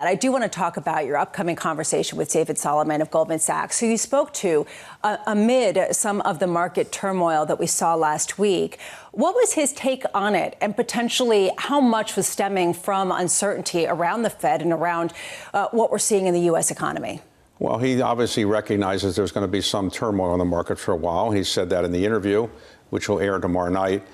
And I do want to talk about your upcoming conversation with David Solomon of Goldman Sachs, who you spoke to amid some of the market turmoil that we saw last week. What was his take on it, and potentially how much was stemming from uncertainty around the Fed and around what we're seeing in the U.S. economy? Well, he obviously recognizes there's going to be some turmoil in the market for a while. He said that in the interview, which will air tomorrow night.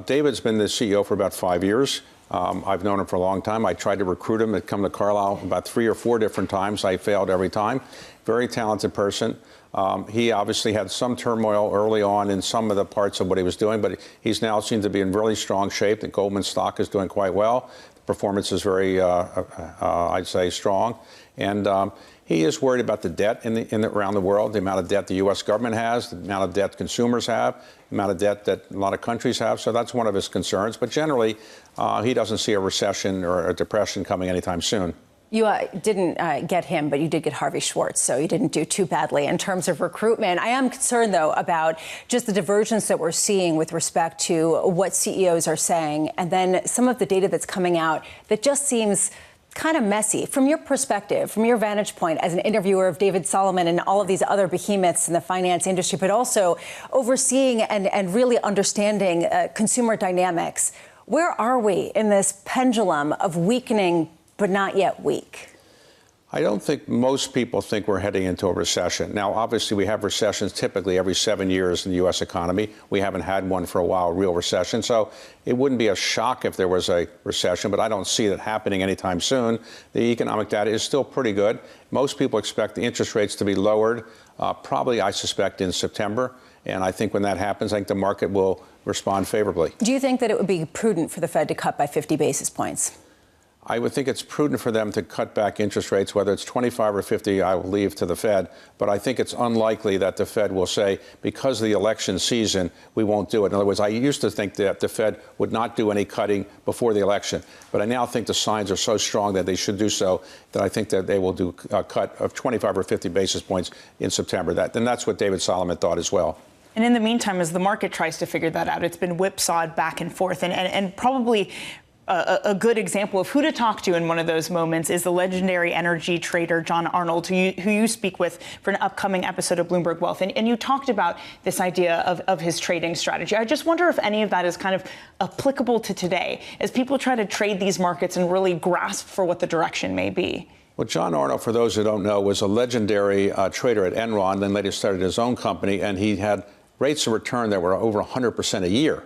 David's been the CEO for about 5 years. I've known him for a long time. I tried to recruit him to come to Carlyle about 3 or 4 different times. I failed every time. Very talented person. He obviously had some turmoil early on in some of the parts of what he was doing, but he's now seemed to be in really strong shape. The Goldman stock is doing quite well. The performance is very, I'd say, strong. And he is worried about the debt around the world, the amount of debt the U.S. government has, the amount of debt consumers have, the amount of debt that a lot of countries have. So that's one of his concerns. But generally, he doesn't see a recession or a depression coming anytime soon. You didn't get him, but you did get Harvey Schwartz, so you didn't do too badly in terms of recruitment. I am concerned, though, about just the divergence that we're seeing with respect to what CEOs are saying, and then some of the data that's coming out that just seems kind of messy. From your perspective, from your vantage point as an interviewer of David Solomon and all of these other behemoths in the finance industry, but also overseeing and really understanding consumer dynamics, where are we in this pendulum of weakening but not yet weak? I don't think most people think we're heading into a recession. Now, obviously, we have recessions typically every 7 years in the U.S. economy. We haven't had one for a while, a real recession. So it wouldn't be a shock if there was a recession, but I don't see that happening anytime soon. The economic data is still pretty good. Most people expect the interest rates to be lowered, probably, I suspect, in September. And I think when that happens, I think the market will respond favorably. Do you think that it would be prudent for the Fed to cut by 50 basis points? I would think it's prudent for them to cut back interest rates, whether it's 25 or 50, I will leave to the Fed. But I think it's unlikely that the Fed will say, because of the election season, we won't do it. In other words, I used to think that the Fed would not do any cutting before the election. But I now think the signs are so strong that they should do so, that I think that they will do a cut of 25 or 50 basis points in September. And that's what David Solomon thought as well. And in the meantime, as the market tries to figure that out, it's been whipsawed back and forth, and probably a good example of who to talk to in one of those moments is the legendary energy trader John Arnold, who you speak with for an upcoming episode of Bloomberg Wealth. And you talked about this idea of his trading strategy. I just wonder if any of that is kind of applicable to today as people try to trade these markets and really grasp for what the direction may be. Well, John Arnold, for those who don't know, was a legendary trader at Enron, then later started his own company, and he had rates of return that were over 100% a year.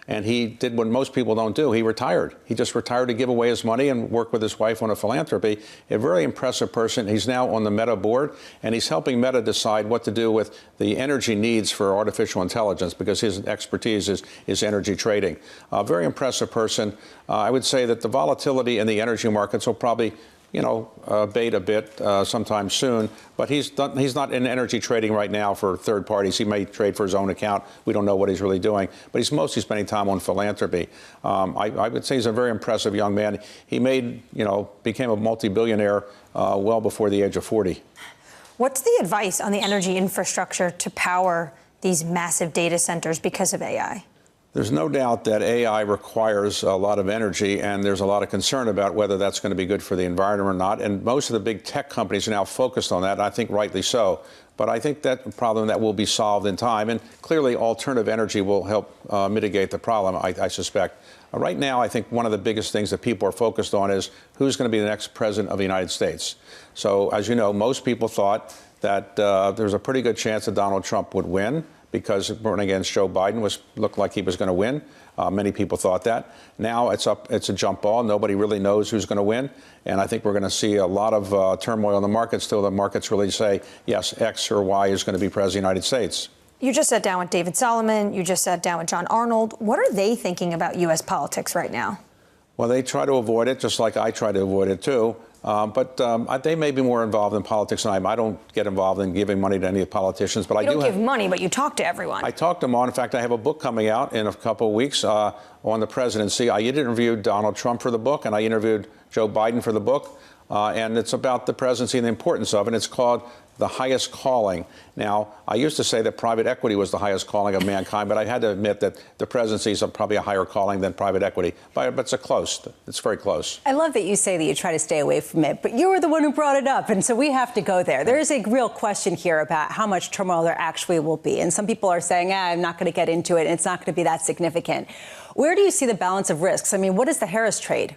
And he did what most people don't do. He retired. He just retired to give away his money and work with his wife on a philanthropy. A very impressive person. He's now on the Meta board, and he's helping Meta decide what to do with the energy needs for artificial intelligence, because his expertise is energy trading. A very impressive person. I would say that the volatility in the energy markets will probably abate a bit sometime soon. But he's not in energy trading right now for third parties. He may trade for his own account. We don't know what he's really doing. But he's mostly spending time on philanthropy. I would say he's a very impressive young man. He became a multi-billionaire well before the age of 40. What's the advice on the energy infrastructure to power these massive data centers because of AI? There's no doubt that AI requires a lot of energy, and there's a lot of concern about whether that's going to be good for the environment or not. And most of the big tech companies are now focused on that, and I think rightly so. But I think that's a problem that will be solved in time. And clearly, alternative energy will help mitigate the problem, I suspect. Right now, I think one of the biggest things that people are focused on is who's going to be the next president of the United States. So, as you know, most people thought that there's a pretty good chance that Donald Trump would win, because running against Joe Biden looked like he was going to win. Many people thought that. Now it's a jump ball. Nobody really knows who's going to win. And I think we're going to see a lot of turmoil in the markets till the markets really say, yes, X or Y is going to be president of the United States. You just sat down with David Solomon. You just sat down with John Arnold. What are they thinking about U.S. politics right now? Well, they try to avoid it, just like I try to avoid it, too. But they may be more involved in politics than I am. I don't get involved in giving money to any politicians, but I do. You don't give money, but you talk to everyone. I talk to them all. In fact, I have a book coming out in a couple of weeks on the presidency. I interviewed Donald Trump for the book, and I interviewed Joe Biden for the book. and it's about the presidency and the importance of it. And it's called the highest calling. Now, I used to say that private equity was the highest calling of mankind, but I had to admit that the presidency is probably a higher calling than private equity. But it's very close. I love that you say that you try to stay away from it, but you were the one who brought it up, and so we have to go there. There is a real question here about how much turmoil there actually will be, and some people are saying, I'm not going to get into it, and it's not going to be that significant. Where do you see the balance of risks? I mean, what is the Harris trade?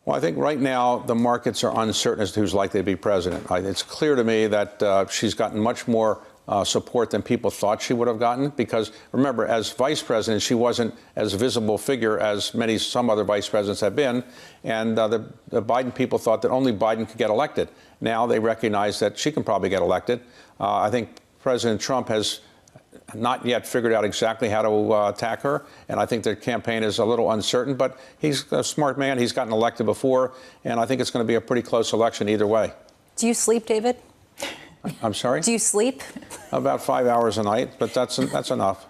Well, I think right now the markets are uncertain as to who's likely to be president. It's clear to me that she's gotten much more support than people thought she would have gotten, because remember, as vice president, she wasn't as visible figure as some other vice presidents have been, and the Biden people thought that only Biden could get elected. Now they recognize that she can probably get elected. I think President Trump has not yet figured out exactly how to attack her, and I think their campaign is a little uncertain, but he's a smart man. He's gotten elected before, and I think it's going to be a pretty close election either way. Do you sleep, David? I'm sorry? Do you sleep? About 5 hours a night, but that's enough.